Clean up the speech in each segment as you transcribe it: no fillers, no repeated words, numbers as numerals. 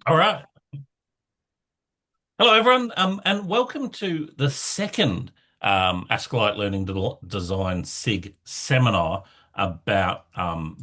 All right. Hello, everyone, and welcome to the second Asklight Learning Design SIG seminar about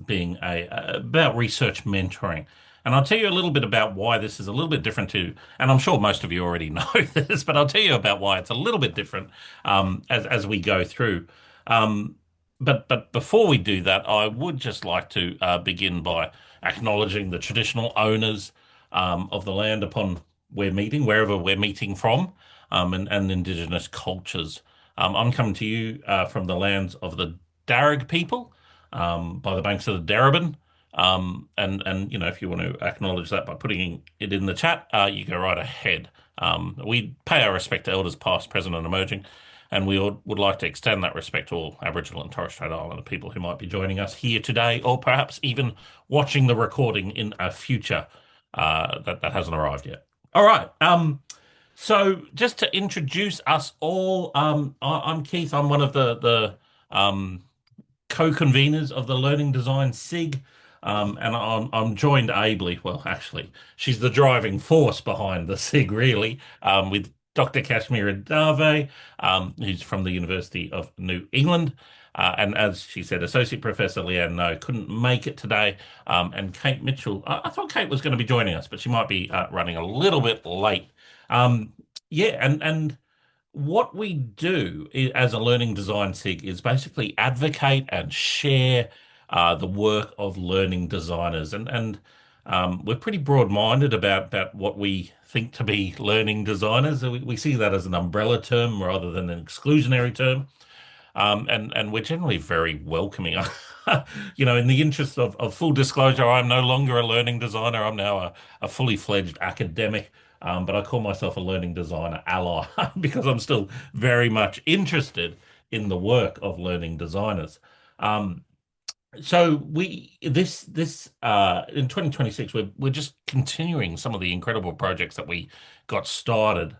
being about research mentoring. And I'll tell you a little bit about why this is a little bit different to, and I'm sure most of you already know this, but I'll tell you about why it's a little bit different as we go through. Um, but before we do that, I would just like to begin by acknowledging the traditional owners of the land upon we're meeting, wherever we're meeting from, and Indigenous cultures. I'm coming to you from the lands of the Darug people, by the banks of the Darebin. And if you want to acknowledge that by putting it in the chat, you go right ahead. We pay our respect to elders past, present, and emerging, and we would like to extend that respect to all Aboriginal and Torres Strait Islander people who might be joining us here today, or perhaps even watching the recording in a future that hasn't arrived yet. All right. So just to introduce us all, I'm Keith. I'm one of the co-conveners of the Learning Design SIG, and I'm joined ably. Well, actually, she's the driving force behind the SIG, really, with Dr. Kashmira Dave, who's from the University of New England. And as she said, Associate Professor Leanne No couldn't make it today. And Kate Mitchell, I thought Kate was going to be joining us, but she might be running a little bit late. Um, yeah, and what we do as a learning design SIG is basically advocate and share the work of learning designers, and we're pretty broad-minded about what we think to be learning designers. We see that as an umbrella term rather than an exclusionary term, and we're generally very welcoming. In the interest of full disclosure, I'm no longer a learning designer. I'm now a fully fledged academic, but I call myself a learning designer ally because I'm still very much interested in the work of learning designers. Um, so we this in 2026 we're just continuing some of the incredible projects that we got started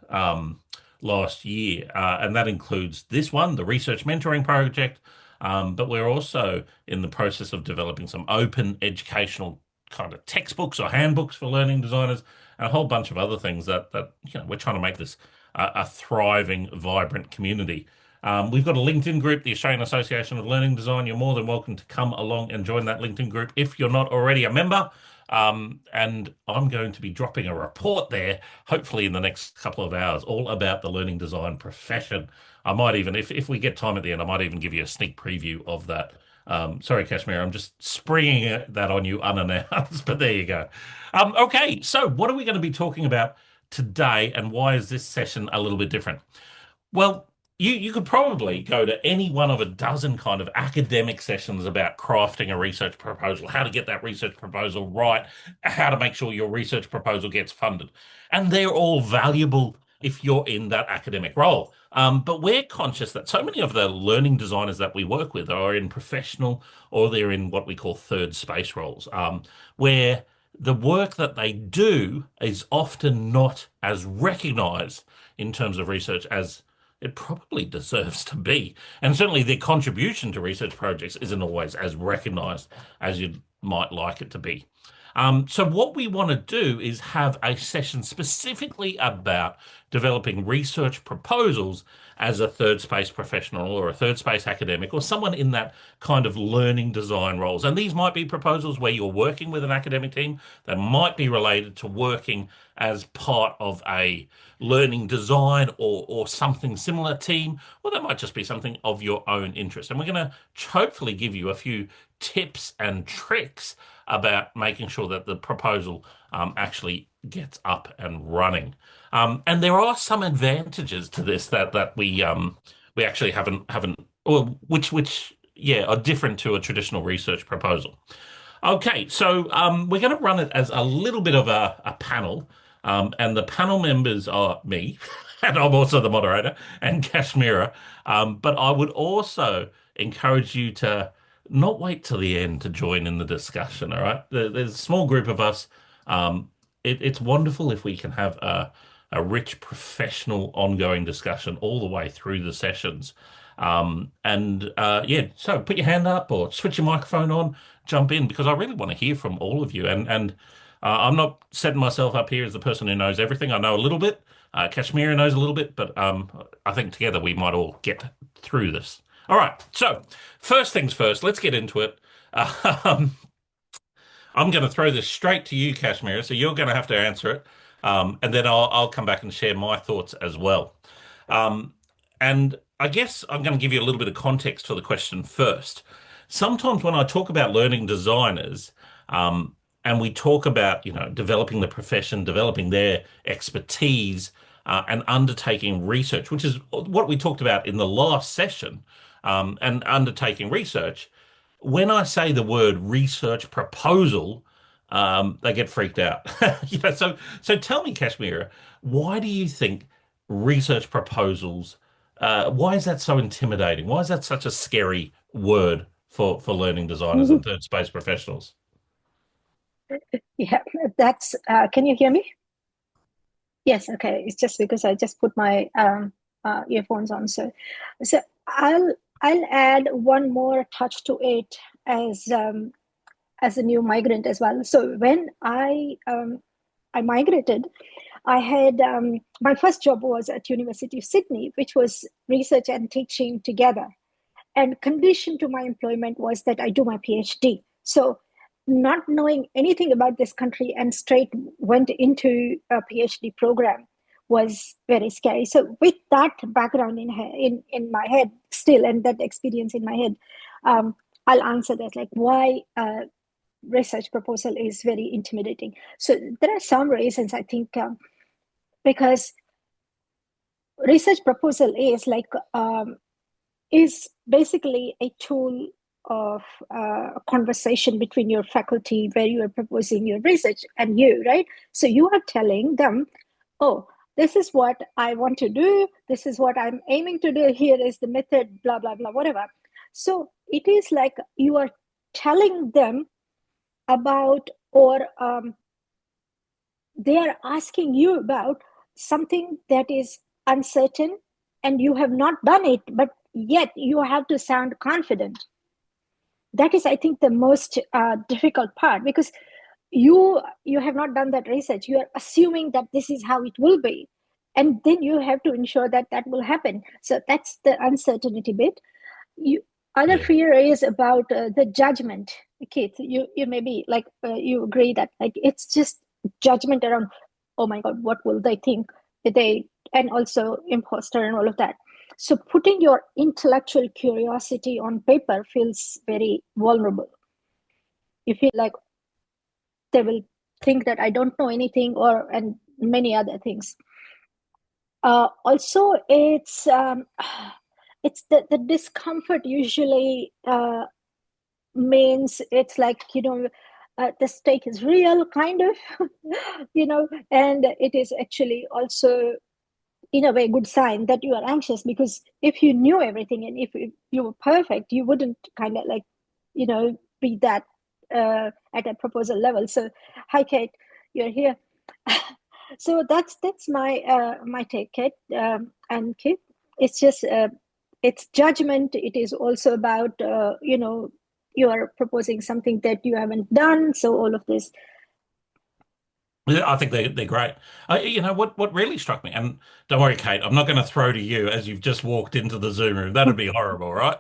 last year, and that includes this one, the research mentoring project. But we're also in the process of developing some open educational kind of textbooks or handbooks for learning designers, and a whole bunch of other things that we're trying to make this a thriving, vibrant community. We've got a LinkedIn group, the Australian Association of Learning Design. You're more than welcome to come along and join that LinkedIn group if you're not already a member. And I'm going to be dropping a report there, hopefully in the next couple of hours, all about the learning design profession. I might even, if we get time at the end, I might even give you a sneak preview of that. Sorry, Kashmir, I'm just springing that on you unannounced, but there you go. Okay, so what are we going to be talking about today, and why is this session a little bit different? Well, you could probably go to any one of a dozen kind of academic sessions about crafting a research proposal, how to get that research proposal right, how to make sure your research proposal gets funded. And they're all valuable if you're in that academic role. But we're conscious that so many of the learning designers that we work with are in professional, or they're in what we call third space roles, where the work that they do is often not as recognized in terms of research as it probably deserves to be. And certainly their contribution to research projects isn't always as recognized as you might like it to be. So what we want to do is have a session specifically about developing research proposals as a third space professional or a third space academic or someone in that kind of learning design roles. And these might be proposals where you're working with an academic team that might be related to working as part of a learning design or something similar team, or that might just be something of your own interest. And we're going to hopefully give you a few tips and tricks about making sure that the proposal actually gets up and running. And there are some advantages to this that we actually haven't or which yeah are different to a traditional research proposal. Okay, so we're going to run it as a little bit of a panel, and the panel members are me, and I'm also the moderator, and Kashmira. But I would also encourage you to not wait till the end to join in the discussion. All right, there's a small group of us. It's wonderful if we can have a rich, professional, ongoing discussion all the way through the sessions. And yeah, so put your hand up or switch your microphone on, jump in because I really want to hear from all of you. And I'm not setting myself up here as the person who knows everything. I know a little bit. Kashmira knows a little bit, but I think together we might all get through this. All right. So first things first, let's get into it. Um, I'm going to throw this straight to you, Kashmira, so you're going to have to answer it, and then I'll come back and share my thoughts as well. Um, and I guess I'm going to give you a little bit of context for the question first. Sometimes when I talk about learning designers, um, and we talk about, developing the profession, developing their expertise, and undertaking research, which is what we talked about in the last session, and undertaking research. When I say the word research proposal, they get freaked out. So tell me, Kashmira, why do you think research proposals, why is that so intimidating? Why is that such a scary word for learning designers and third space professionals? Yeah, that's, can you hear me? Yes, okay. It's just because I just put my earphones on. So I'll add one more touch to it as a new migrant as well. So when I migrated, I had my first job was at University of Sydney, which was research and teaching together. And condition to my employment was that I do my PhD. So not knowing anything about this country and straight went into a PhD program was very scary. So with that background in my head still, and that experience in my head, I'll answer that, like why research proposal is very intimidating. So there are some reasons, I think, because research proposal is basically a tool of conversation between your faculty where you are proposing your research and you, right? So you are telling them, oh, this is what I want to do. This is what I'm aiming to do. Here is the method, blah, blah, blah, whatever. So it is like you are telling them about, or they are asking you about something that is uncertain and you have not done it, but yet you have to sound confident. That is, I think, the most difficult part, because you have not done that research. You are assuming that this is how it will be, and then you have to ensure that that will happen. So that's the uncertainty bit. You Other Yeah. fear is about the judgment. Keith, you maybe like you agree that like it's just judgment around, oh my god, what will they think, they, and also imposter and all of that. So putting your intellectual curiosity on paper feels very vulnerable. You feel like they will think that I don't know anything, or and many other things. Also, it's the discomfort usually means it's like, the stake is real, kind of, and it is actually also in a way good sign that you are anxious, because if you knew everything and if you were perfect, you wouldn't kind of like, be that at a proposal level. So hi Kate, you're here. So that's my take, Kate, and Kate. It's just it's judgment. It is also about you are proposing something that you haven't done. So all of this. Yeah, I think they're great. What really struck me, and don't worry, Kate, I'm not going to throw to you as you've just walked into the Zoom room. That'd be horrible, right?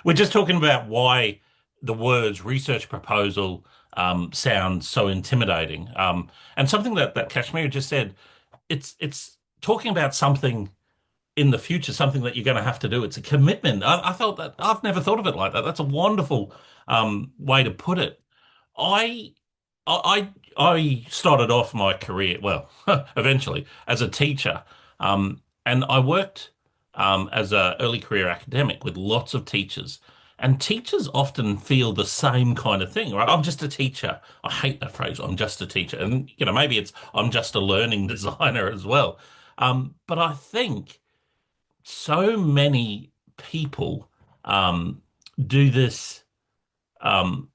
We're just talking about why the words research proposal sound so intimidating. And something that Kashmir just said, it's talking about something in the future, something that you're going to have to do. It's a commitment. I felt that I've never thought of it like that. That's a wonderful way to put it. I I started off my career, well, eventually as a teacher, and I worked as an early career academic with lots of teachers. And teachers often feel the same kind of thing, right? I'm just a teacher. I hate that phrase. I'm just a teacher, and maybe it's I'm just a learning designer as well. But I think so many people do this. Um,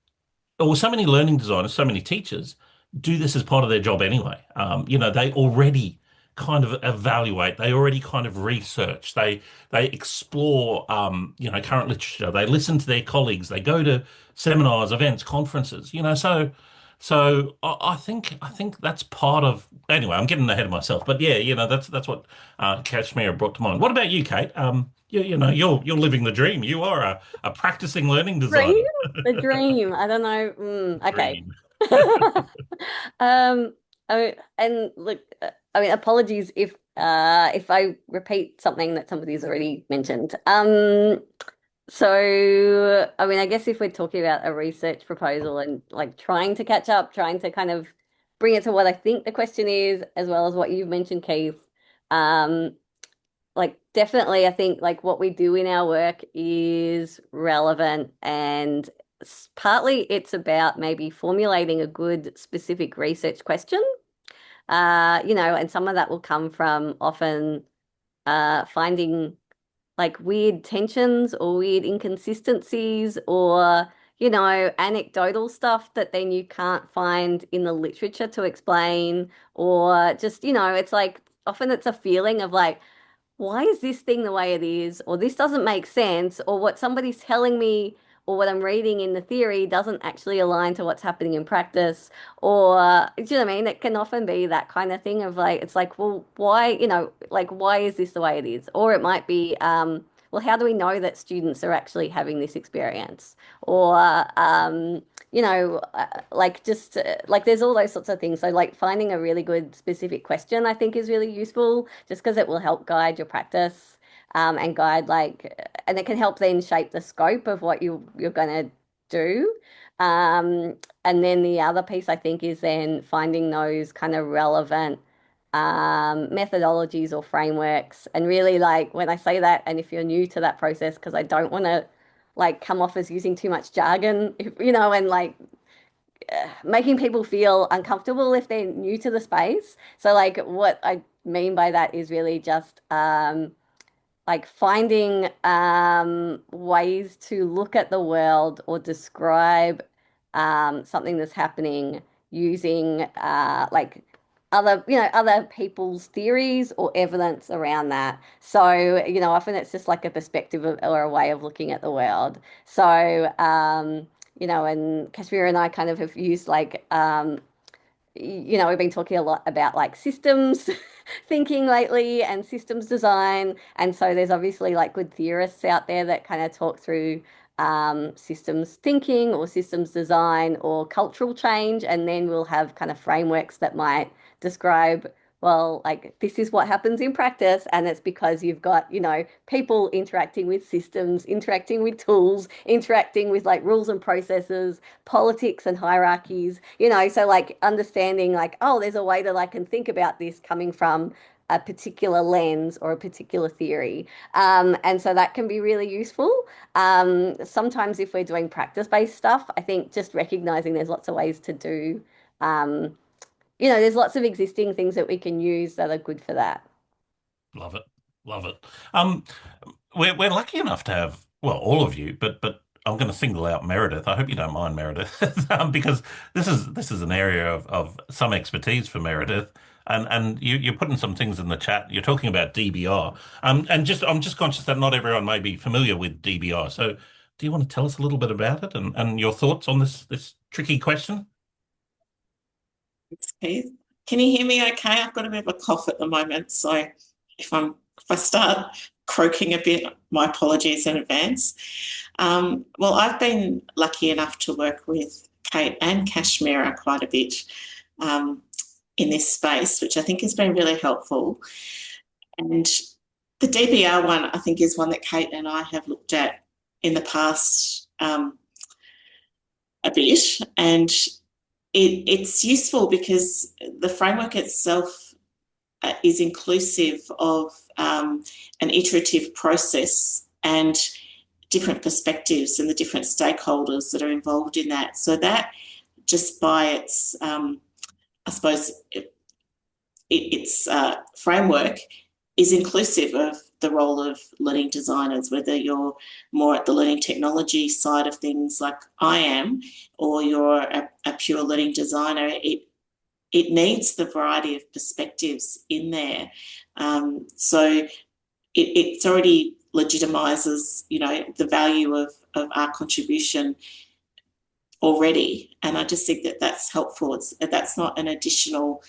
or so many learning designers, so many teachers do this as part of their job anyway. They already kind of evaluate, they already kind of research, they explore, current literature, they listen to their colleagues, they go to seminars, events, conferences. So So I think that's part of anyway. I'm getting ahead of myself, but yeah, that's what Kashmir brought to mind. What about you, Kate? You're living the dream. You are a practicing learning Dream? designer. The dream. I don't know. Okay. Dream. Um, and look, I mean, apologies if I repeat something that somebody's already mentioned. So I mean, I guess if we're talking about a research proposal and like trying to catch up, trying to kind of bring it to what I think the question is, as well as what you've mentioned, Keith. Um, like definitely I think like what we do in our work is relevant and partly it's about maybe formulating a good specific research question. And some of that will come from often finding like weird tensions or weird inconsistencies or anecdotal stuff that then you can't find in the literature to explain, or just it's like often it's a feeling of like, why is this thing the way it is? Or this doesn't make sense, or what somebody's telling me or what I'm reading in the theory doesn't actually align to what's happening in practice. Or, do you know what I mean? It can often be that kind of thing of like, it's like, well, why, like, why is this the way it is? Or it might be, well, how do we know that students are actually having this experience? Or, like just like there's all those sorts of things. So like finding a really good specific question, I think is really useful just because it will help guide your practice, and guide and it can help then shape the scope of what you're going to do. And then the other piece I think is then finding those kind of relevant methodologies or frameworks. And really like when I say that, and if you're new to that process, because I don't want to like come off as using too much jargon, and like making people feel uncomfortable if they're new to the space. So like what I mean by that is really just like finding ways to look at the world or describe something that's happening using like other people's theories or evidence around that. So, often it's just like a perspective or a way of looking at the world. So, and Kashmir and I kind of have used like we've been talking a lot about like systems thinking lately and systems design. And so there's obviously like good theorists out there that kind of talk through systems thinking or systems design or cultural change. And then we'll have kind of frameworks that might describe, well, like this is what happens in practice. And it's because you've got, people interacting with systems, interacting with tools, interacting with like rules and processes, politics and hierarchies, so like understanding like, oh, there's a way that I can think about this coming from a particular lens or a particular theory. And so that can be really useful. Sometimes if we're doing practice-based stuff, I think just recognizing there's lots of ways to do, um, there's lots of existing things that we can use that are good for that. Love it. Love it. Um, we're lucky enough to have, well, all of you, but I'm going to single out Meredith. I hope you don't mind, Meredith, because this is an area of some expertise for Meredith, and you're putting some things in the chat. You're talking about DBR, and just I'm just conscious that not everyone may be familiar with DBR. So, do you want to tell us a little bit about it and your thoughts on this tricky question? Keith. Can you hear me okay? I've got a bit of a cough at the moment, so if I start croaking a bit, my apologies in advance. Well, I've been lucky enough to work with Kate and Kashmira quite a bit in this space, which I think has been really helpful. And the DBR one, I think, is one that Kate and I have looked at in the past a bit, and it's useful because the framework itself is inclusive of an iterative process and different perspectives and the different stakeholders that are involved in that. So that just by its, I suppose, its framework is inclusive of the role of learning designers, whether you're more at the learning technology side of things like I am, or you're a pure learning designer. It needs the variety of perspectives in there. So it already legitimises, the value of our contribution already. And I just think that that's helpful. That's not an additional,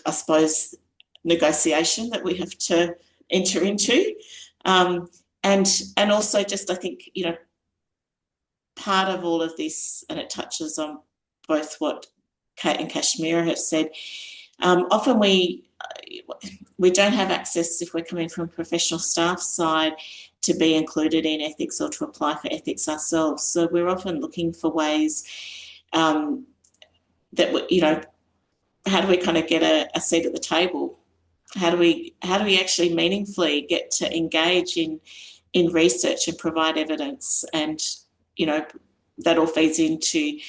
I suppose, negotiation that we have to enter into. And also just, I think, part of all of this, and it touches on both what Kate and Kashmira have said, often we don't have access, if we're coming from a professional staff side, to be included in ethics or to apply for ethics ourselves. So we're often looking for ways that, how do we kind of get a seat at the table? How do we actually meaningfully get to engage in research and provide evidence? And, that all feeds into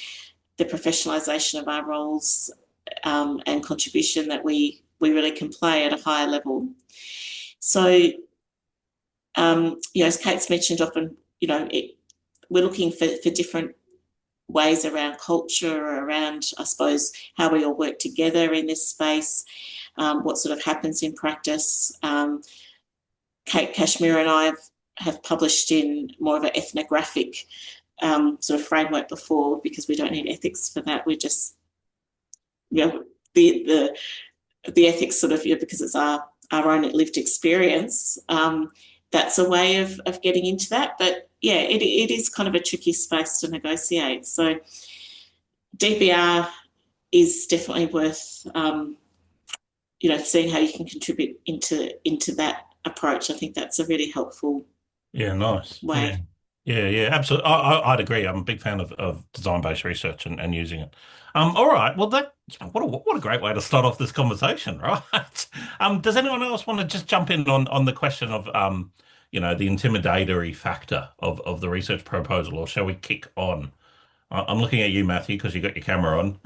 the professionalisation of our roles and contribution that we really can play at a higher level. So, as Kate's mentioned, often, we're looking for different ways around culture, around, I suppose, how we all work together in this space, what sort of happens in practice. Kate, Kashmira and I have published in more of an ethnographic sort of framework before, because we don't need ethics for that. We just, the ethics sort of, because it's our own lived experience. That's a way of getting into that. But yeah, it is kind of a tricky space to negotiate. So DBR is definitely worth, seeing how you can contribute into that approach. I think that's a really helpful nice way. Yeah, absolutely. I'd agree. I'm a big fan of design-based research and using it. All right. Well, what a great way to start off this conversation, right? Does anyone else want to just jump in on the question of the intimidatory factor of the research proposal, or shall we kick on? I'm looking at you, Matthew, because you got your camera on,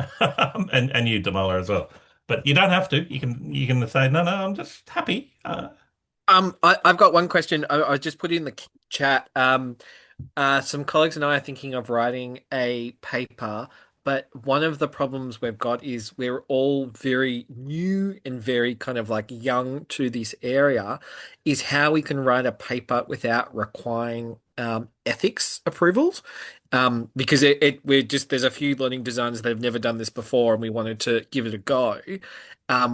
and you, Damala, as well. But you don't have to. You can say no. I'm just happy. I've got one question. I just put in the chat. Some colleagues and I are thinking of writing a paper, but one of the problems we've got is we're all very new and very kind of like young to this area, is how we can write a paper without requiring ethics approvals. Because there's a few learning designers that have never done this before, and we wanted to give it a go.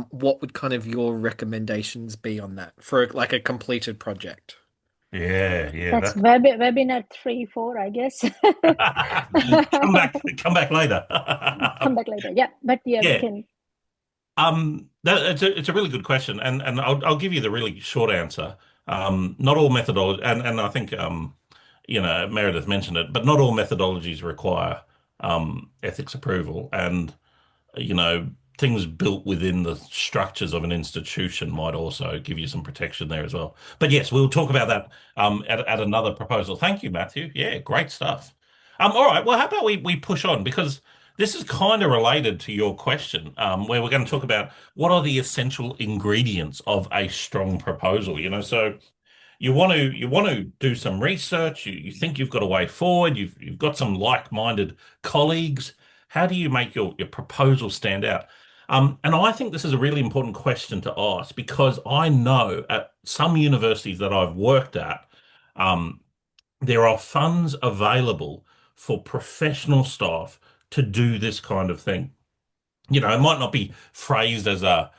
What would kind of your recommendations be on that for like a completed project? Yeah. That's webinar 3-4, I guess. Come back later. Come back later. Yeah, but yeah, we can. It's a really good question, and I'll give you the really short answer. Not all methodology, and I think Meredith mentioned it, but not all methodologies require ethics approval, and things built within the structures of an institution might also give you some protection there as well. But yes, we'll talk about that at another proposal. Thank you, Matthew. Yeah, great stuff. All right, well, how about we push on, because this is kind of related to your question, where we're going to talk about what are the essential ingredients of a strong proposal. So you want to do some research. You think you've got a way forward. You've got some like-minded colleagues. How do you make your proposal stand out? And I think this is a really important question to ask, because I know at some universities that I've worked at, there are funds available for professional staff to do this kind of thing. It might not be phrased as a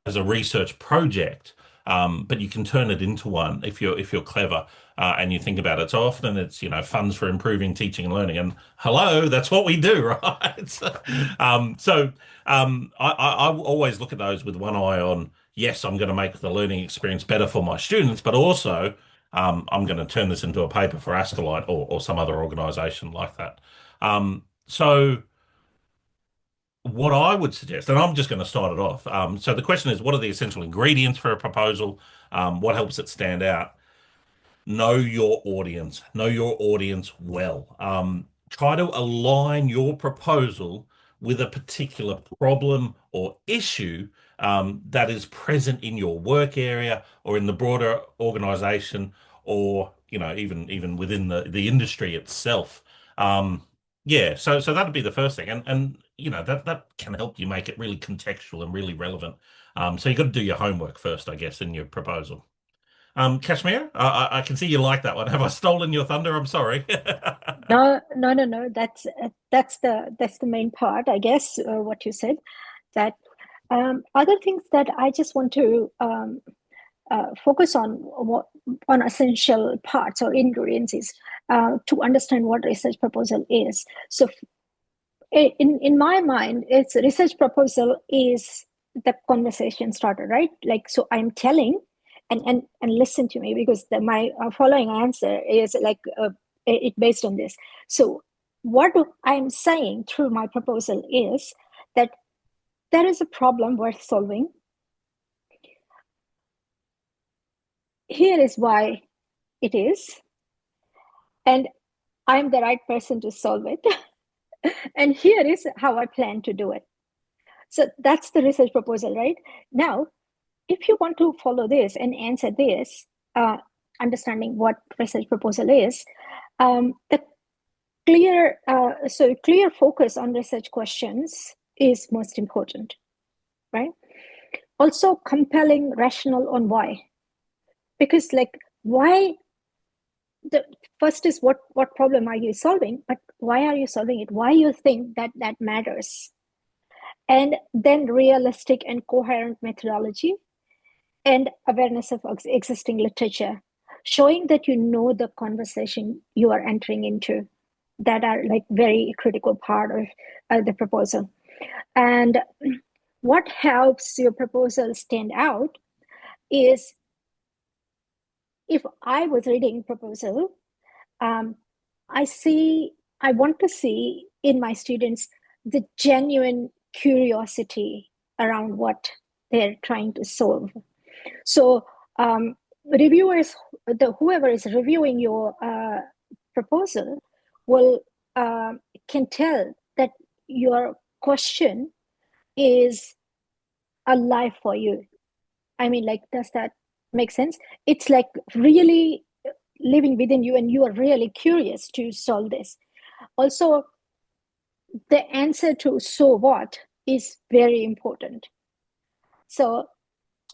research project, but you can turn it into one if you're clever and you think about it. So often it's funds for improving teaching and learning, and hello, that's what we do, right? So I always look at those with one eye on, yes, I'm going to make the learning experience better for my students, but also I'm going to turn this into a paper for Astrolight or some other organisation like that. So what I would suggest, and I'm just going to start it off. So the question is, what are the essential ingredients for a proposal? What helps it stand out? Know your audience. Know your audience well. Try to align your proposal with a particular problem or issue that is present in your work area or in the broader organization, or even within the industry itself. So that'd be the first thing, and that can help you make it really contextual and really relevant. So you've got to do your homework first, I guess, in your proposal. Kashmir, I can see you like that one. Have I stolen your thunder? I'm sorry. No, no, no, no. That's the main part, I guess. What you said. That other things that I just want to focus on essential parts or ingredients is to understand what research proposal is. So in my mind, it's research proposal is the conversation starter, right? Like, so I'm telling, and listen to me, because my following answer is like it based on this. So what I'm saying through my proposal is that there is a problem worth solving. Here is why it is, and I'm the right person to solve it. And here is how I plan to do it. So that's the research proposal, right? Now, if you want to follow this and answer this, understanding what research proposal is, the clear focus on research questions is most important, right? Also, compelling rationale on why, because like why. The first is what problem are you solving, but why are you solving it? Why you think that matters? And then realistic and coherent methodology and awareness of existing literature, showing that you know the conversation you are entering into, that are like very critical part of the proposal. And what helps your proposal stand out is, if I was reading proposal, um, I want to see in my students the genuine curiosity around what they're trying to solve. So reviewers, whoever is reviewing your proposal will can tell that your question is alive for you. I mean, like, does that make sense? It's like really living within you, and you are really curious to solve this. Also, the answer to so what is very important. So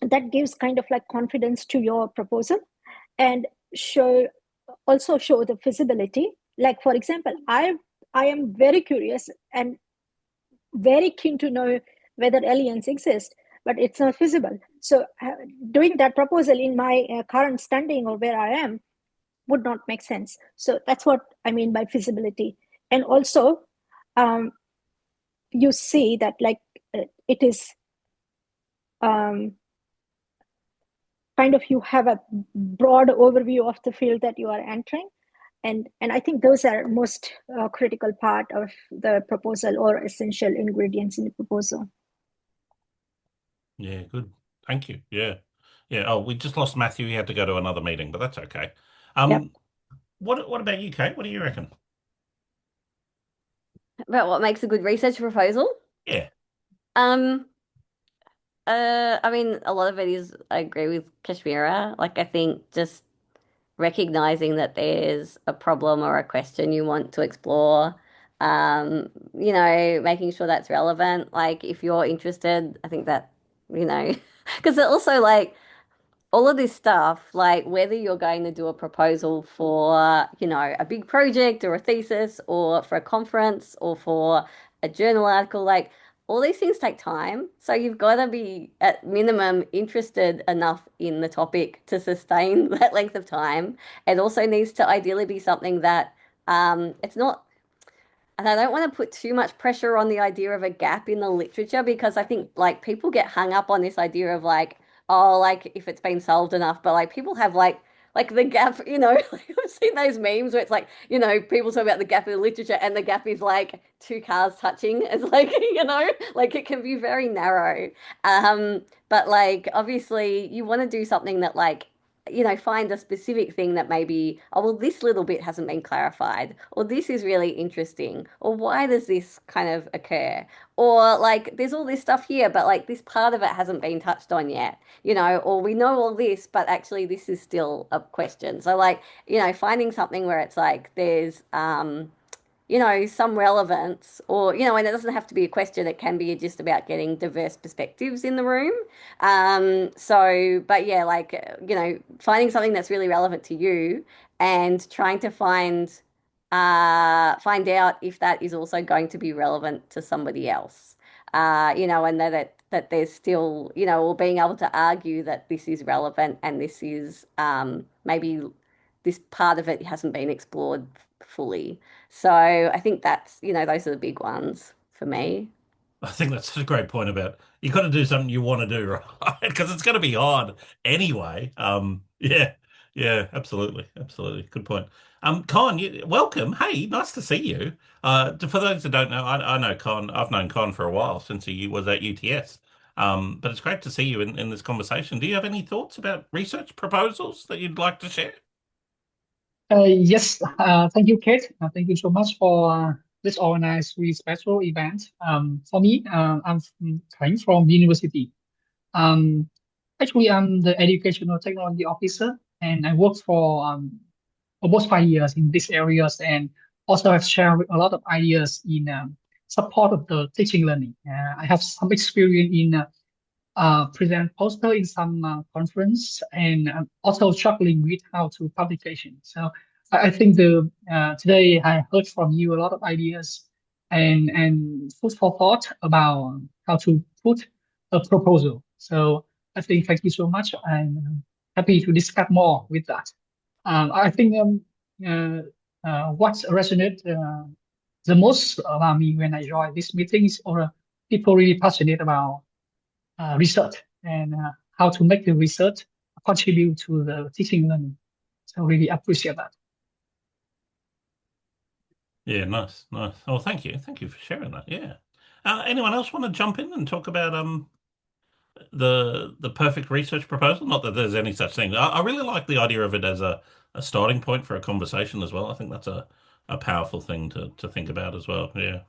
that gives kind of like confidence to your proposal, and also show the feasibility. Like, for example, I am very curious and very keen to know whether aliens exist, but it's not feasible. So doing that proposal in my current standing or where I am would not make sense. So that's what I mean by feasibility. And also, you see that like it is kind of, you have a broad overview of the field that you are entering. And I think those are most critical part of the proposal, or essential ingredients in the proposal. Yeah, good. Thank you. Yeah. Yeah. Oh, we just lost Matthew. He had to go to another meeting, but that's okay. Yep. What about you, Kate? What do you reckon? About what makes a good research proposal? Yeah. Um, I mean, a lot of it is, I agree with Kashmira. Like, I think just recognizing that there's a problem or a question you want to explore, making sure that's relevant. Like, if you're interested, I think that, because also like all of this stuff, like whether you're going to do a proposal for, a big project or a thesis or for a conference or for a journal article, like all these things take time. So you've got to be at minimum interested enough in the topic to sustain that length of time. It also needs to ideally be something that it's not, and I don't want to put too much pressure on the idea of a gap in the literature, because I think like people get hung up on this idea of like, oh, like if it's been solved enough, but like people have like the gap, like I've seen those memes where it's like, people talk about the gap in the literature and the gap is like two cars touching. It's like, like it can be very narrow. But like obviously you want to do something that like find a specific thing that maybe, oh, well, this little bit hasn't been clarified, or this is really interesting, or why does this kind of occur? Or like, there's all this stuff here, but like this part of it hasn't been touched on yet, or we know all this, but actually this is still a question. So like, finding something where it's like there's, some relevance, or, and it doesn't have to be a question, it can be just about getting diverse perspectives in the room. But yeah, finding something that's really relevant to you and trying to find out if that is also going to be relevant to somebody else. And that there's still, or being able to argue that this is relevant and this is maybe this part of it hasn't been explored fully. So I think that's, those are the big ones for me. I think that's a great point about you got to do something you want to do, right? Because it's going to be hard anyway. Yeah, yeah, absolutely, absolutely. Good point. Con, welcome. Hey, nice to see you. For those that don't know, I know Con. I've known Con for a while since he was at UTS. But it's great to see you in this conversation. Do you have any thoughts about research proposals that you'd like to share? Yes, thank you, Kate. Thank you so much for this organized really special event. For me, coming from university. Um, Actually, I'm the educational technology officer, and I worked for almost 5 years in these areas, and also have shared a lot of ideas in support of the teaching learning. I have some experience in present poster in some conference, and also struggling with how to publication. So I think the today I heard from you a lot of ideas and food for thought about how to put a proposal. So I think thank you so much. I'm happy to discuss more with that. I think what resonated the most about me when I joined these meetings or people really passionate about research and how to make the research contribute to the teaching learning. So really appreciate that. Yeah, nice, nice. Oh, thank you for sharing that. Yeah. Anyone else want to jump in and talk about the perfect research proposal? Not that there's any such thing. I really like the idea of it as a starting point for a conversation as well. I think that's a powerful thing to think about as well. Yeah.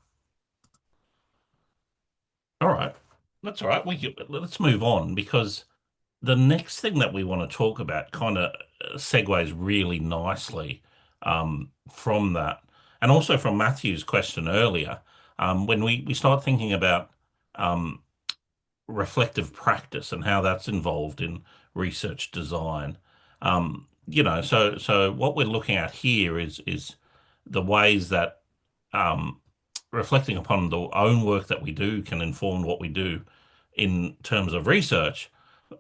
All right. That's all right. Let's move on because the next thing that we want to talk about kind of segues really nicely from that, and also from Matthew's question earlier. When we start thinking about um, reflective practice and how that's involved in research design. So what we're looking at here is the ways that um, reflecting upon the own work that we do can inform what we do in terms of research,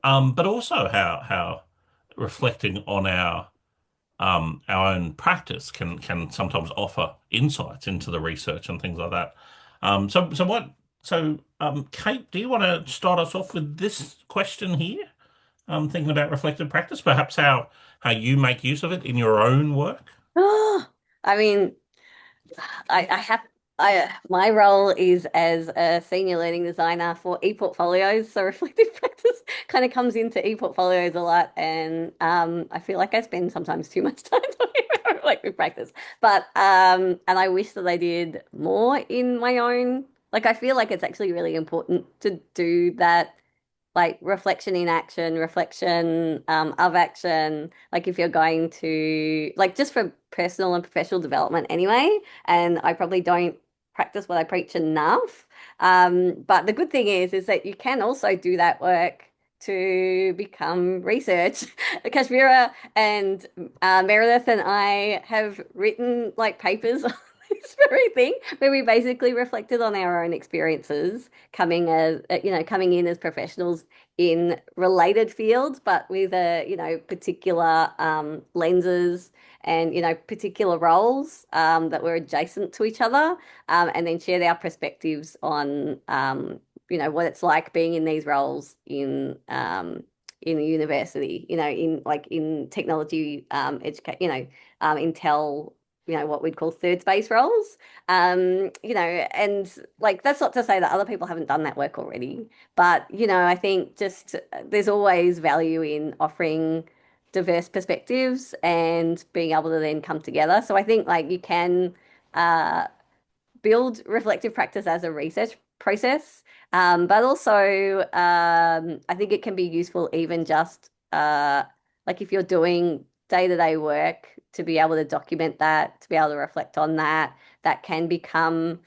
but also how reflecting on our own practice can sometimes offer insights into the research and things like that. Kate, do you want to start us off with this question here? Thinking about reflective practice, perhaps how you make use of it in your own work. I mean, I have my role is as a senior learning designer for ePortfolios. So reflective practice kind of comes into ePortfolios a lot, and I feel like I spend sometimes too much time talking about reflective practice. But and I wish that I did more in my own. Like I feel like it's actually really important to do that, like reflection in action, reflection of action, like if you're going to, like just for personal and professional development anyway. And I probably don't practice what I preach enough. But the good thing is that you can also do that work to become research. Kashmira and Meredith and I have written like papers on this very thing where we basically reflected on our own experiences coming in as professionals in related fields, but with particular lenses and particular roles that were adjacent to each other, and then shared our perspectives on what it's like being in these roles in the university, in technology educate, Intel, what we'd call third space roles. And like that's not to say that other people haven't done that work already, but I think just there's always value in offering diverse perspectives and being able to then come together. So I think like you can build reflective practice as a research process, but also I think it can be useful even just like if you're doing day-to-day work to be able to document that, to be able to reflect on that. That can become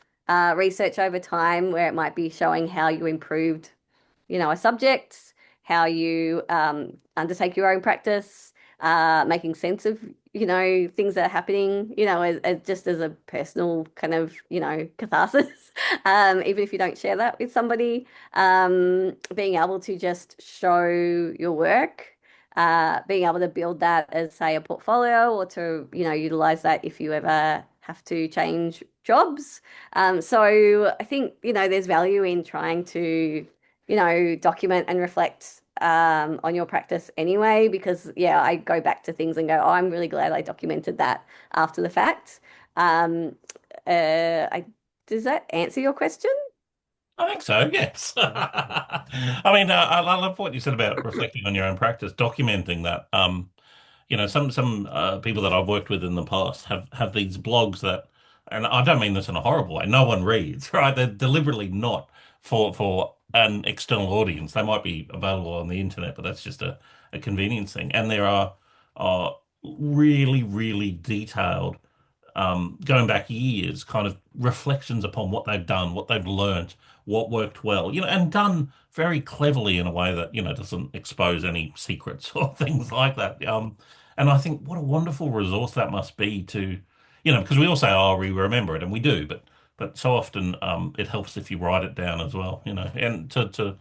research over time where it might be showing how you improved, a subject, how you undertake your own practice, making sense of, things that are happening, just as a personal kind of, catharsis. Even if you don't share that with somebody, being able to just show your work, being able to build that as, say, a portfolio, or to, utilize that if you ever have to change jobs. So I think, there's value in trying to, document and reflect on your practice anyway, because I go back to things and go, oh, I'm really glad I documented that after the fact. Does that answer your question? I think so, yes. I mean, I love what you said about reflecting on your own practice, documenting that. Some people that I've worked with in the past have these blogs that, and I don't mean this in a horrible way, no one reads, right? They're deliberately not for an external audience. They might be available on the internet, but that's just a convenience thing. And there are really, really detailed, going back years, kind of reflections upon what they've done, what they've learnt, what worked well, and done very cleverly in a way that, doesn't expose any secrets or things like that. And I think what a wonderful resource that must be to, because we all say, oh, we remember it, and we do, but so often it helps if you write it down as well, and to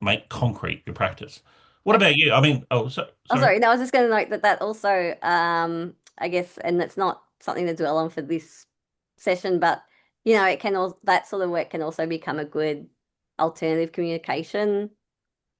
make concrete your practice. What about you? I mean, Sorry. No, I was just going to note that also, I guess, and it's not something to dwell on for this session, but it can also, that sort of work can also become a good alternative communication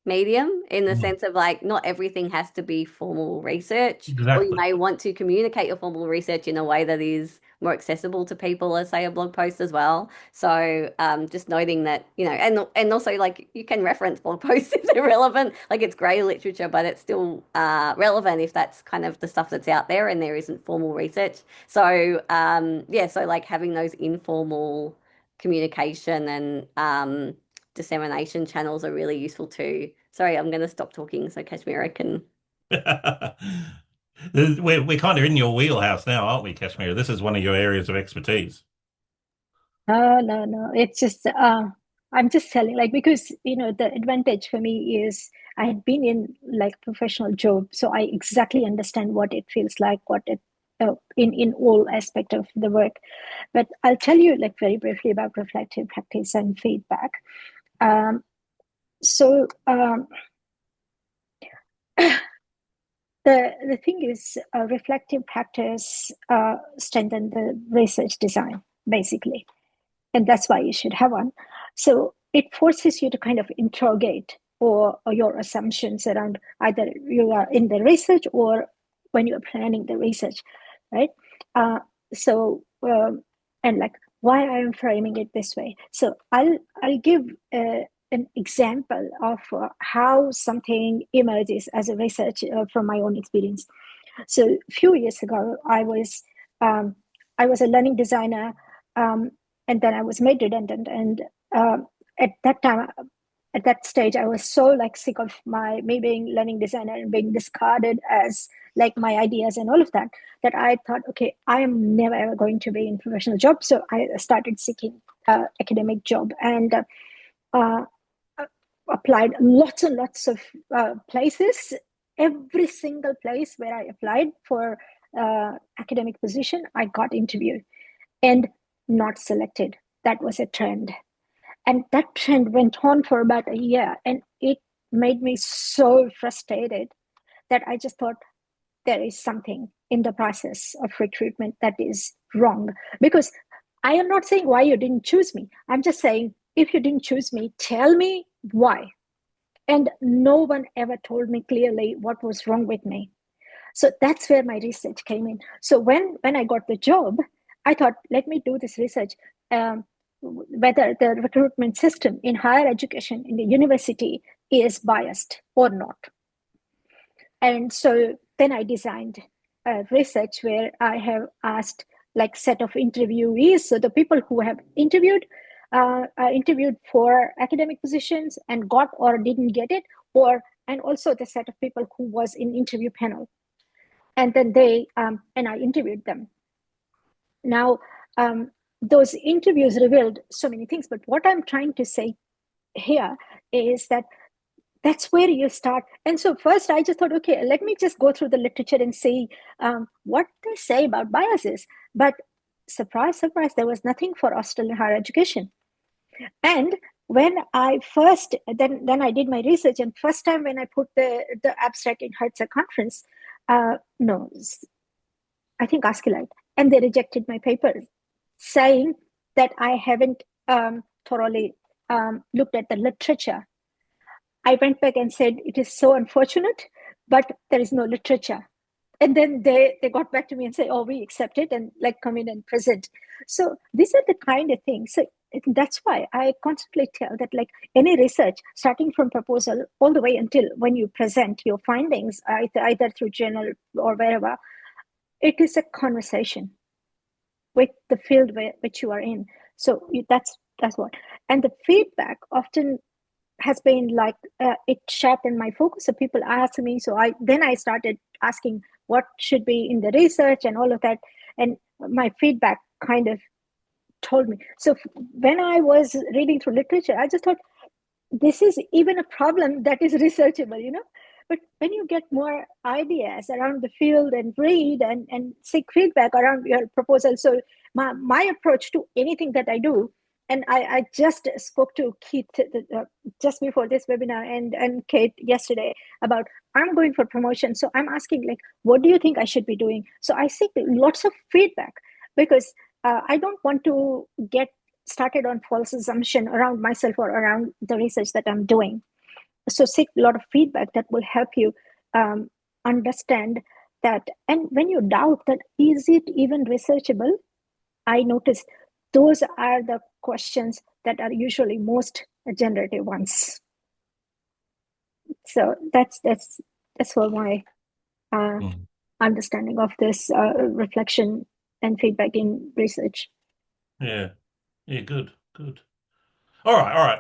medium, in the sense of, like, not everything has to be formal research, or you Exactly. may want to communicate your formal research in a way that is more accessible to people as, say, a blog post as well. So just noting that, and also, like, you can reference blog posts if they're relevant. Like, it's grey literature, but it's still relevant if that's kind of the stuff that's out there and there isn't formal research. So so like having those informal communication and dissemination channels are really useful too. Sorry, I'm going to stop talking so Kashmira can. We're kind of in your wheelhouse now, aren't we, Kashmir? This is one of your areas of expertise. No. It's just I'm just telling, like, because the advantage for me is I had been in like professional job, so I exactly understand what it feels like, what it in all aspect of the work. But I'll tell you, like, very briefly about reflective practice and feedback. So the thing is, reflective practice strengthen the research design, basically, and that's why you should have one. So it forces you to kind of interrogate or your assumptions around either you are in the research or when you're planning the research, right? So and like, why I am framing it this way. So I'll give an example of how something emerges as a research from my own experience. So a few years ago, I was a learning designer, and then I was made redundant. And at that time, at that stage, I was so like sick of me being learning designer and being discarded as like my ideas and all of that, that I thought, okay, I am never ever going to be in professional job. So I started seeking academic job, and applied lots and lots of places. Every single place where I applied for academic position, I got interviewed and not selected. That was a trend. And that trend went on for about a year, and it made me so frustrated that I just thought there is something in the process of recruitment that is wrong. Because I am not saying why you didn't choose me. I'm just saying, if you didn't choose me, tell me why. And no one ever told me clearly what was wrong with me. So that's where my research came in. So when I got the job, I thought, let me do this research, whether the recruitment system in higher education in the university is biased or not. And so then I designed a research where I have asked like set of interviewees, so the people who have interviewed for academic positions and got or didn't get it, and also the set of people who was in interview panel. and then they and I interviewed them. Now, those interviews revealed so many things, but what I'm trying to say here is that that's where you start. And so first I just thought, okay, let me just go through the literature and see what they say about biases. But surprise, surprise, there was nothing for Australian higher education. And when I first, then I did my research, and first time when I put the abstract in Hertz conference, no, I think ASCII, and they rejected my paper, saying that I haven't thoroughly looked at the literature. I went back and said, it is so unfortunate, but there is no literature. And then they got back to me and say, oh, we accept it, and like come in and present. So these are the kind of things. So that's why I constantly tell that, like any research, starting from proposal all the way until when you present your findings, either through journal or wherever, it is a conversation with the field which you are in. So that's what. And the feedback often has been like it sharpened my focus. So people ask me, so I started asking what should be in the research and all of that, and my feedback kind of told me. So when I was reading through literature, I just thought this is even a problem that is researchable, But when you get more ideas around the field and read and seek feedback around your proposal, so my approach to anything that I do, and I just spoke to Keith just before this webinar and Kate yesterday about I'm going for promotion. So I'm asking, like, what do you think I should be doing? So I seek lots of feedback because I don't want to get started on false assumption around myself or around the research that I'm doing. So seek a lot of feedback that will help you understand that. And when you doubt that, is it even researchable? I noticed those are the questions that are usually most generative ones. So that's what my understanding of this reflection and feedback in research. Yeah, good. All right.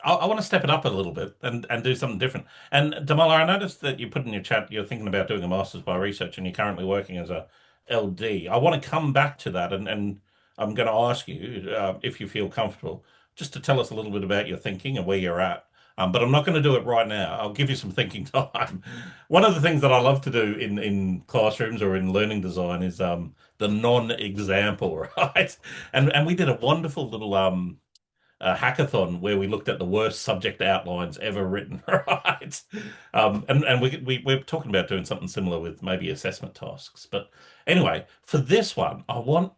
I want to step it up a little bit and do something different. And Damala, I noticed that you put in your chat you're thinking about doing a master's by research, and you're currently working as a LD. I want to come back to that, and I'm going to ask you if you feel comfortable just to tell us a little bit about your thinking and where you're at. But I'm not going to do it right now. I'll give you some thinking time. One of the things that I love to do in classrooms or in learning design is the non-example, right? And we did a wonderful little hackathon where we looked at the worst subject outlines ever written, right? And we're talking about doing something similar with maybe assessment tasks. But anyway, for this one, I want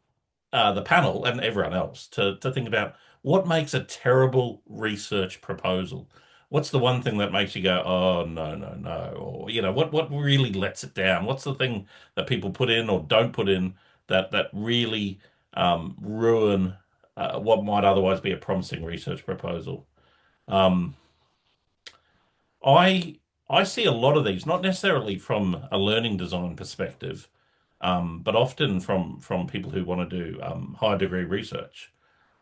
the panel and everyone else to think about what makes a terrible research proposal. What's the one thing that makes you go, oh, no, no, no? Or, what really lets it down? What's the thing that people put in or don't put in that really ruin what might otherwise be a promising research proposal? Um, I I see a lot of these, not necessarily from a learning design perspective, but often from people who want to do high degree research.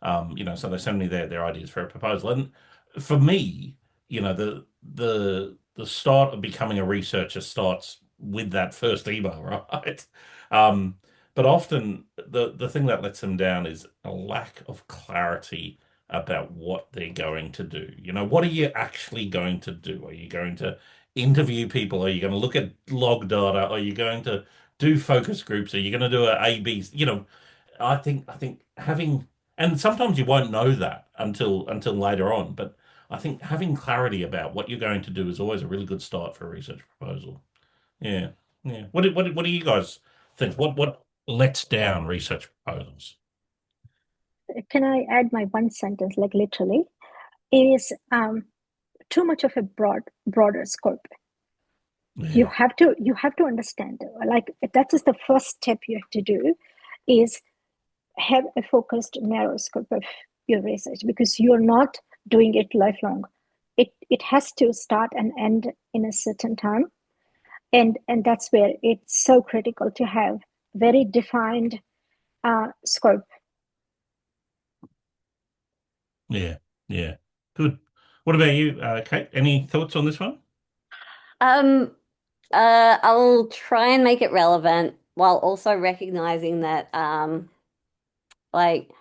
So they send me their ideas for a proposal, and for me, the start of becoming a researcher starts with that first email, right? Um, but often the thing that lets them down is a lack of clarity about what they're going to do. What are you actually going to do? Are you going to interview people? Are you going to look at log data? Are you going to do focus groups? Are you going to do a B? I think having, and sometimes you won't know that until later on, but I think having clarity about what you're going to do is always a really good start for a research proposal. Yeah, yeah. What do you guys think? What lets down research proposals? Can I add my one sentence, like literally, is too much of a broader scope. You Yeah, have to understand, like that is the first step you have to do, is have a focused narrow scope of your research, because you're not doing it lifelong. It has to start and end in a certain time, and that's where it's so critical to have very defined scope. yeah, yeah. Good. What about you, Kate? Any thoughts on this one? Um, I'll try and make it relevant while also recognizing that like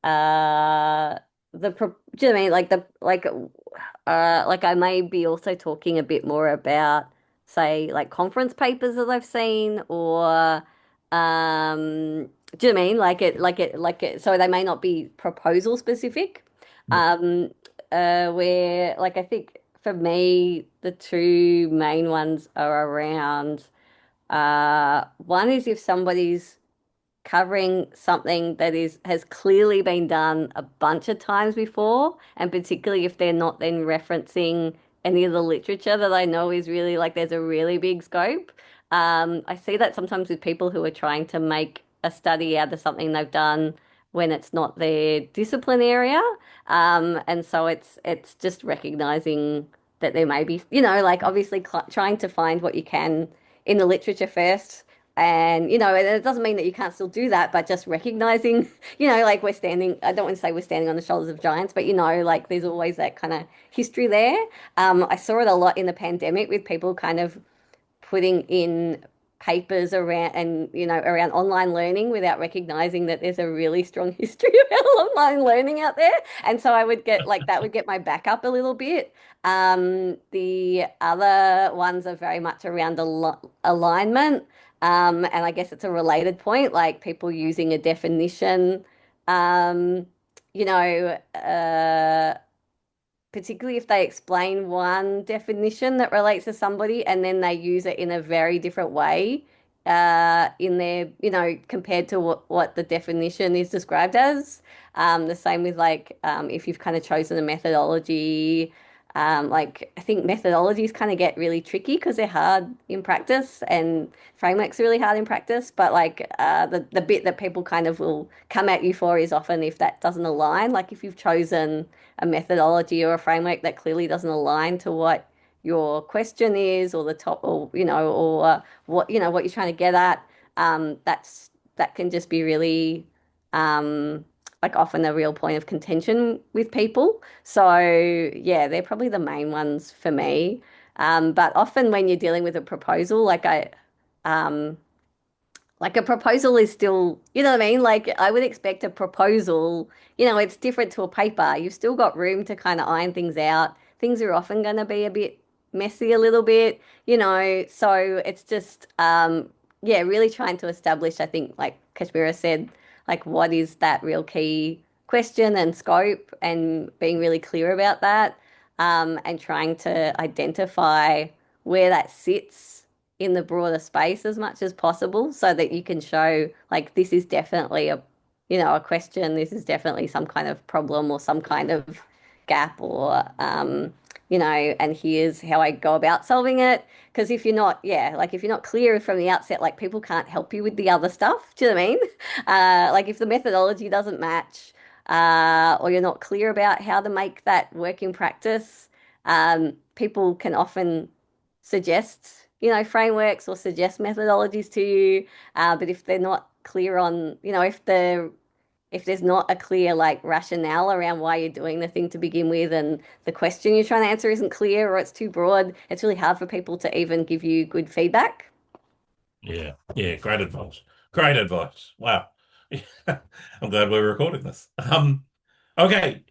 do you know what I mean? Like I may be also talking a bit more about, say, like conference papers that I've seen, or do you know what I mean? So they may not be proposal specific. Yeah. Where like I think for me the two main ones are around one is if somebody's covering something that is has clearly been done a bunch of times before, and particularly if they're not then referencing any of the literature that I know is really like there's a really big scope. I see that sometimes with people who are trying to make a study out of something they've done when it's not their discipline area. And so it's just recognizing that there may be, like obviously trying to find what you can in the literature first, and, and it doesn't mean that you can't still do that, but just recognizing, like I don't want to say we're standing on the shoulders of giants, but, like there's always that kind of history there. I saw it a lot in the pandemic with people kind of putting in papers around and, around online learning without recognizing that there's a really strong history about online learning out there. And so I would get like that would get my back up a little bit. The other ones are very much around alignment. And I guess it's a related point, like people using a definition, um, you know, uh, particularly if they explain one definition that relates to somebody and then they use it in a very different way in their, compared to what the definition is described as. The same with like if you've kind of chosen a methodology, like I think methodologies kind of get really tricky because they're hard in practice and frameworks are really hard in practice. But like the bit that people kind of will come at you for is often if that doesn't align, like if you've chosen a methodology or a framework that clearly doesn't align to what your question is or the top or what you're trying to get at, that can just be really like often a real point of contention with people. So yeah, they're probably the main ones for me. But often when you're dealing with a proposal, um like a proposal is still, you know what I mean? Like I would expect a proposal, it's different to a paper. You've still got room to kind of iron things out. Things are often going to be a bit messy a little bit, so it's just, yeah, really trying to establish, I think, like Kashmira said, like what is that real key question and scope and being really clear about that, and trying to identify where that sits in the broader space as much as possible so that you can show like this is definitely a question, this is definitely some kind of problem or some kind of gap or and here's how I go about solving it. Because if you're not, yeah, like if you're not clear from the outset, like people can't help you with the other stuff. Do you know what I mean? Like if the methodology doesn't match, or you're not clear about how to make that work in practice, people can often suggest, frameworks or suggest methodologies to you. But if they're not clear on, if there's not a clear like rationale around why you're doing the thing to begin with, and the question you're trying to answer isn't clear or it's too broad, it's really hard for people to even give you good feedback. Yeah, yeah, great advice. Great advice. Wow. I'm glad we're recording this. Okay,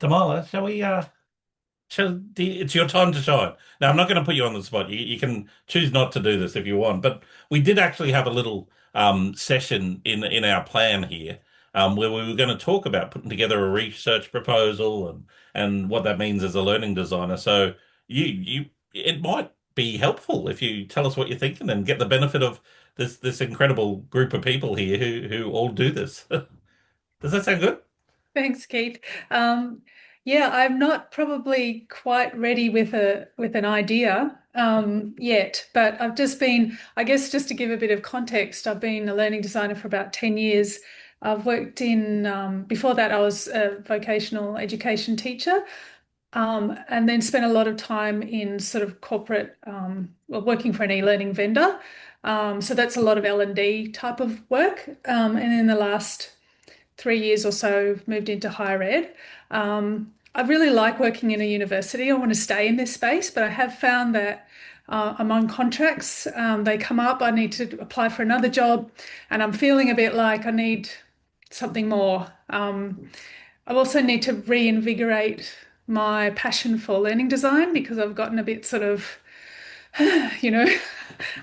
Tamala, it's your time to shine. Now, I'm not going to put you on the spot. You can choose not to do this if you want, but we did actually have a little session in our plan here, where we were going to talk about putting together a research proposal and what that means as a learning designer. So it might be helpful if you tell us what you're thinking and get the benefit of this incredible group of people here who all do this. Does that sound good? Thanks, Keith. Yeah, I'm not probably quite ready with an idea yet, but I've just been, I guess, just to give a bit of context, I've been a learning designer for about 10 years. I've worked before that, I was a vocational education teacher, and then spent a lot of time in sort of corporate, working for an e-learning vendor. So that's a lot of L&D type of work. And in the last 3 years or so, moved into higher ed. I really like working in a university. I want to stay in this space, but I have found that I'm on contracts. They come up. I need to apply for another job, and I'm feeling a bit like I need something more. I also need to reinvigorate my passion for learning design because I've gotten a bit sort of, you know,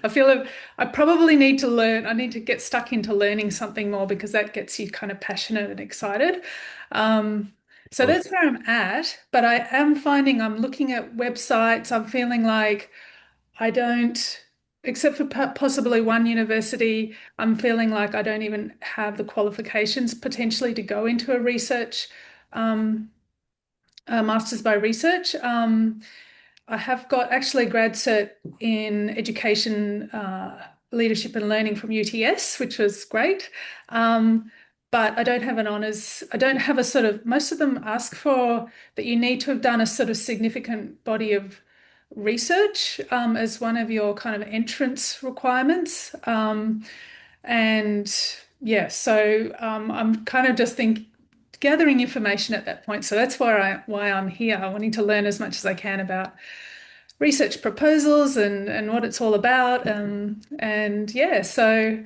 I feel I probably need to learn. I need to get stuck into learning something more because that gets you kind of passionate and excited. So Well, that's where I'm at. But I am finding I'm looking at websites. I'm feeling like I don't, except for possibly one university, I'm feeling like I don't even have the qualifications potentially to go into a research, um, a master's by research. I have got actually grad cert in education, leadership and learning from UTS, which was great. But I don't have an honours. I don't have a sort of, most of them ask for that you need to have done a sort of significant body of research as one of your kind of entrance requirements. And yeah, so I'm kind of just gathering information at that point. So that's why I'm here, wanting to learn as much as I can about research proposals and what it's all about. And yeah, so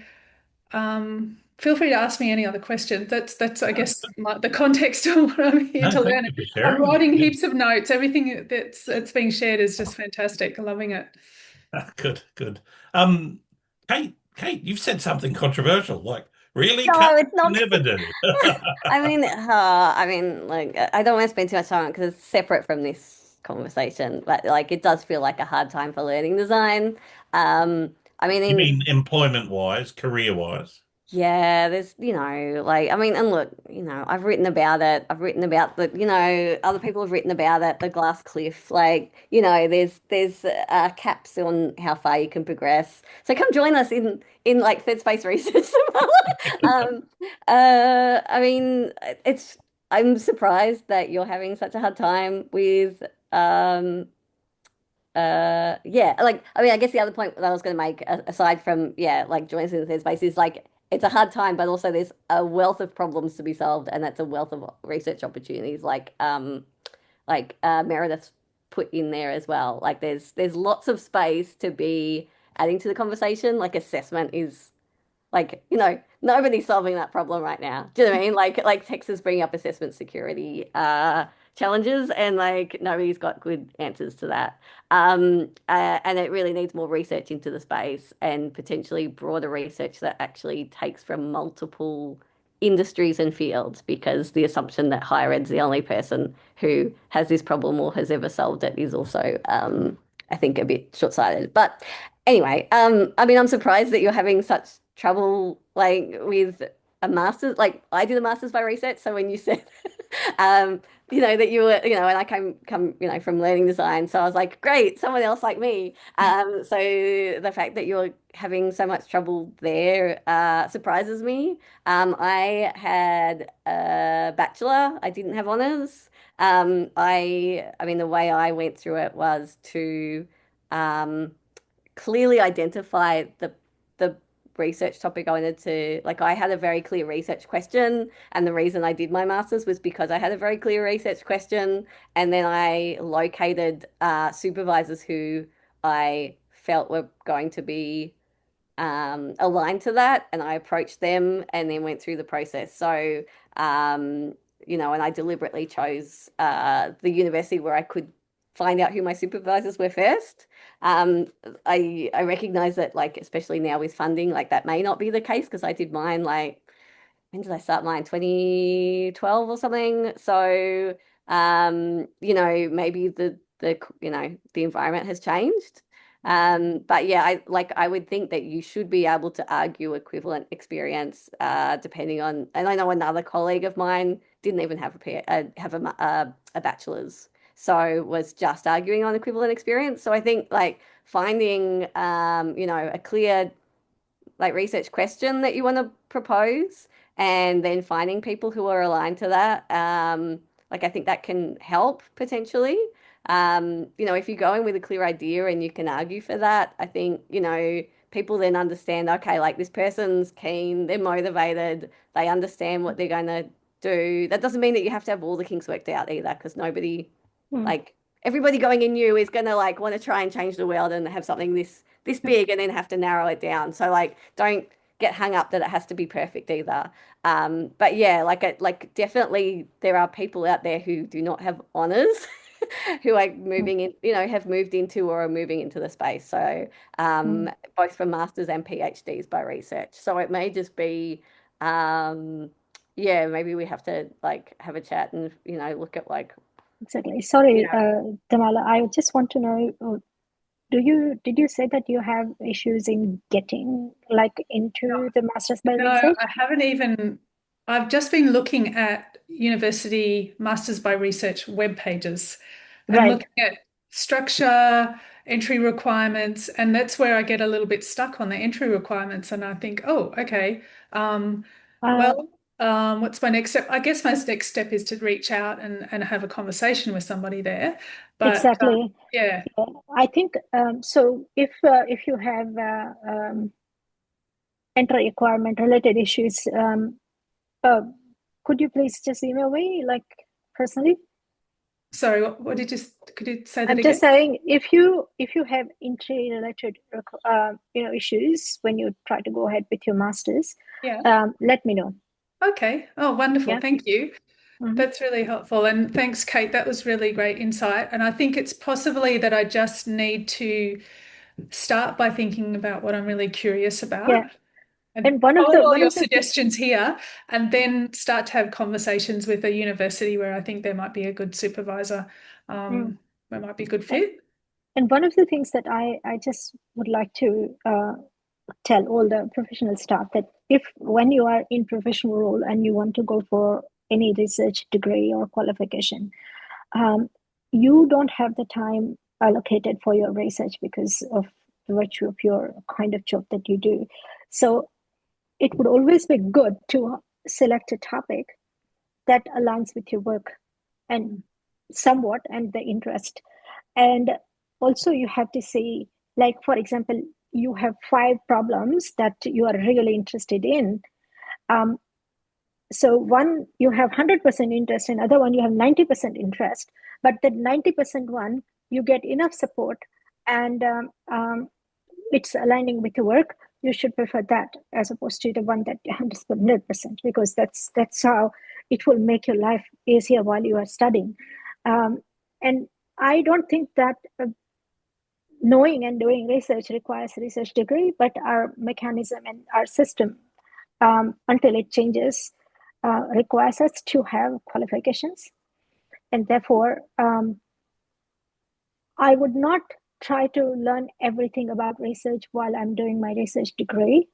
feel free to ask me any other questions. That's I guess the context of what I'm here no, to thank learn. you for I'm sharing. writing Yeah. heaps of notes. Everything that's being shared is just fantastic. I'm loving it. Good, good. Kate, you've said something controversial. Like, really, Kate? No, it's You not. never do. Like I don't want to spend too much time on it because it's separate from this conversation. But like, it does feel like a hard time for learning design. I mean, You in mean employment-wise, career-wise? Yeah, there's, like, I mean, and look, I've written about it. I've written about other people have written about it, the glass cliff. Like, there's caps on how far you can progress. So come join us in like third space research. Um, I mean, I'm surprised that you're having such a hard time with, yeah, like I mean, I guess the other point that I was going to make, aside from like joins in the third space, is like it's a hard time, but also there's a wealth of problems to be solved, and that's a wealth of research opportunities, like Meredith's put in there as well. Like there's lots of space to be adding to the conversation. Like assessment is like, nobody's solving that problem right now. Do you know what I mean? Like Texas bringing up assessment security challenges, and like nobody's got good answers to that. And it really needs more research into the space and potentially broader research that actually takes from multiple industries and fields, because the assumption that higher ed's the only person who has this problem or has ever solved it is also, I think, a bit short-sighted. But anyway, I mean, I'm surprised that you're having such trouble like with a master's. Like I did a master's by research, so when you said, that you were, and I come, from learning design, so I was like, great, someone else like me. So the fact that you're having so much trouble there surprises me. I had a bachelor. I didn't have honors. I mean, the way I went through it was to um, clearly identify the research topic I wanted to, like, I had a very clear research question, and the reason I did my master's was because I had a very clear research question, and then I located supervisors who I felt were going to be aligned to that, and I approached them and then went through the process. So, and I deliberately chose the university where I could find out who my supervisors were first. Um, I recognize that, like, especially now with funding, like that may not be the case because I did mine like, when did I start mine? 2012 or something. So, maybe the environment has changed. But yeah, I would think that you should be able to argue equivalent experience, depending on, and I know another colleague of mine didn't even have a bachelor's, so was just arguing on equivalent experience. So I think like finding, a clear like research question that you want to propose, and then finding people who are aligned to that. Like I think that can help potentially. If you're going with a clear idea and you can argue for that, I think, people then understand, okay, like this person's keen, they're motivated, they understand what they're going to do. That doesn't mean that you have to have all the kinks worked out either, because nobody, Hmm. like everybody going in new is gonna like want to try and change the world and have something this big and then have to narrow it down. So like don't get hung up that it has to be perfect either. But yeah, like definitely there are people out there who do not have honors who are moving in, have moved into or are moving into the space. So both for masters and PhDs by research. So it may just be yeah, maybe we have to like have a chat and look at like Exactly. Sorry, Yeah. Damala, I just want to know, did you say that you have issues in getting like into the Masters by No, Research? I haven't even. I've just been looking at university Masters by Research web pages and Right. looking at structure, entry requirements, and that's where I get a little bit stuck on the entry requirements. And I think, oh, okay. Uh, What's my next step? I guess my next step is to reach out and have a conversation with somebody there. But exactly. yeah. Yeah, I think so. If you have entry requirement related issues, uh, could you please just email me, like personally? Sorry, what did you? Could you say that I'm again? just saying, if you have entry related issues when you try to go ahead with your masters, Yeah. let me know. Okay. Oh, wonderful. Yeah. Thank you. Mhm. That's really helpful. And thanks, Kate. That was really great insight. And I think it's possibly that I just need to start by thinking about what I'm really curious about Yeah. and And one of follow the all your thi- suggestions here, and then start to have conversations with a university where I think there might be a good supervisor, Mm. where might be a good fit. And one of the things that I just would like to tell all the professional staff, that if when you are in professional role and you want to go for any research degree or qualification, um, you don't have the time allocated for your research because of the virtue of your kind of job that you do. So it would always be good to select a topic that aligns with your work and somewhat and the interest. And also you have to see, like for example, you have 5 problems that you are really interested in. So one you have 100% interest in, other one you have 90% interest, but the 90% one you get enough support and it's aligning with your work. You should prefer that as opposed to the one that 100%, because that's how it will make your life easier while you are studying. And I don't think that knowing and doing research requires a research degree, but our mechanism and our system, until it changes, requires us to have qualifications. And therefore, I would not try to learn everything about research while I'm doing my research degree,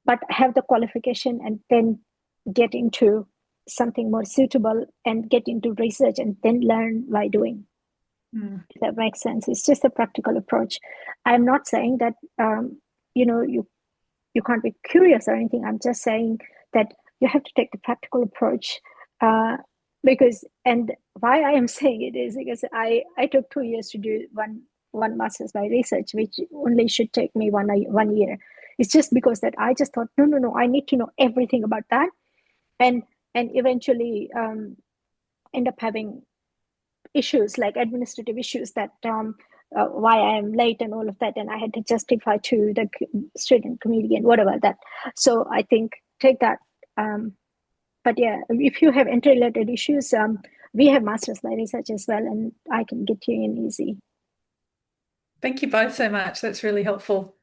but have the qualification and then get into something more suitable and get into research and then learn by doing. If that makes sense. It's just a practical approach. I'm not saying that you can't be curious or anything. I'm just saying that you have to take the practical approach, because, and why I am saying it is because I took 2 years to do one master's by research, which only should take me 1 year. It's just because that I just thought, no, I need to know everything about that, and eventually end up having issues like administrative issues, that why I am late and all of that, and I had to justify to the student committee and whatever that. So I think take that. But yeah, if you have interrelated issues, we have masters by research as well, and I can get you in easy. Thank you both so much. That's really helpful.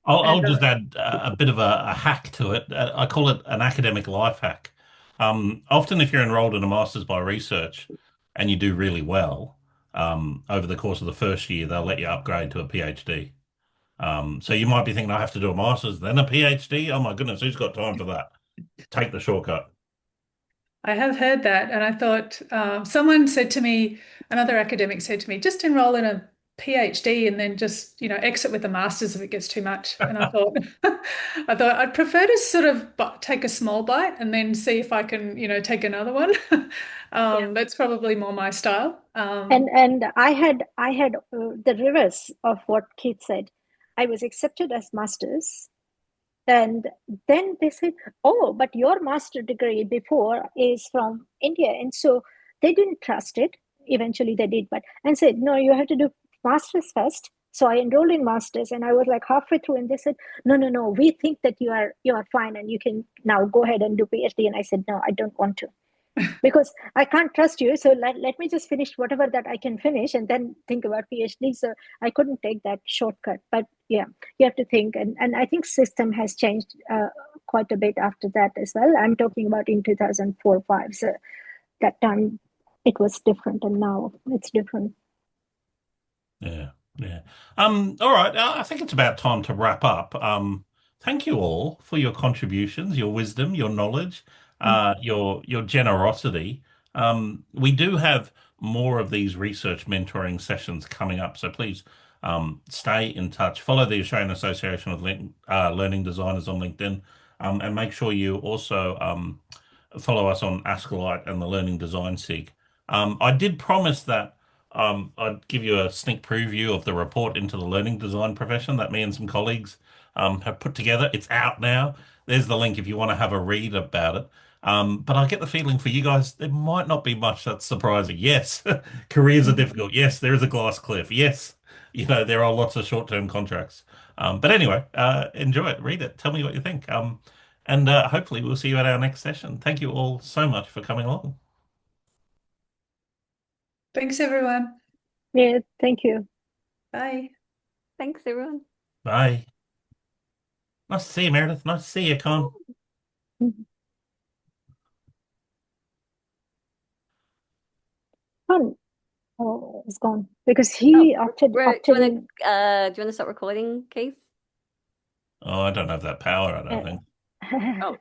I'll And just add a bit of a hack to it. I call it an academic life hack. Often, if you're enrolled in a master's by research and you do really well, over the course of the first year, they'll let you upgrade to a PhD. So you might be thinking, I have to do a master's, then a PhD. Oh my goodness, who's got time for that? Take the shortcut. I have heard that, and I thought someone said to me, another academic said to me, just enroll in a PhD and then just exit with a master's if it gets too much. And I thought, I'd prefer to sort of take a small bite and then see if I can take another one. That's probably more my style. And I had the reverse of what Keith said. I was accepted as masters, And then they said, oh, but your master degree before is from India. And so they didn't trust it. Eventually they did, but and said, no, you have to do masters first. So I enrolled in masters and I was like halfway through and they said, no, we think that you are fine and you can now go ahead and do PhD. And I said, no, I don't want to because I can't trust you. So let me just finish whatever that I can finish and then think about PhD. So I couldn't take that shortcut. But yeah, you have to think. And I think system has changed quite a bit after that as well. I'm talking about in 2004-5. So that time it was different and now it's different. Yeah, yeah. All right. I think it's about time to wrap up. Thank you all for your contributions, your wisdom, your knowledge, your generosity. We do have more of these research mentoring sessions coming up, so please stay in touch. Follow the Australian Association of Learning Designers on LinkedIn, and make sure you also follow us on Ascolite and the Learning Design SIG. I did promise that I'd give you a sneak preview of the report into the learning design profession that me and some colleagues have put together. It's out now. There's the link if you want to have a read about it. But I get the feeling for you guys, there might not be much that's surprising. Yes, careers are difficult. Yes, there is a glass cliff. Yes, there are lots of short-term contracts. But anyway, enjoy it, read it, tell me what you think. And hopefully we'll see you at our next session. Thank you all so much for coming along. Thanks, everyone. Yeah, thank you. Bye. Thanks, everyone. Bye. Nice to see you, Meredith. Nice to see you, Con. Fun. Oh, it's gone because he opted. Do you want to stop recording, Keith? Oh, I don't have that power, I don't think. Oh.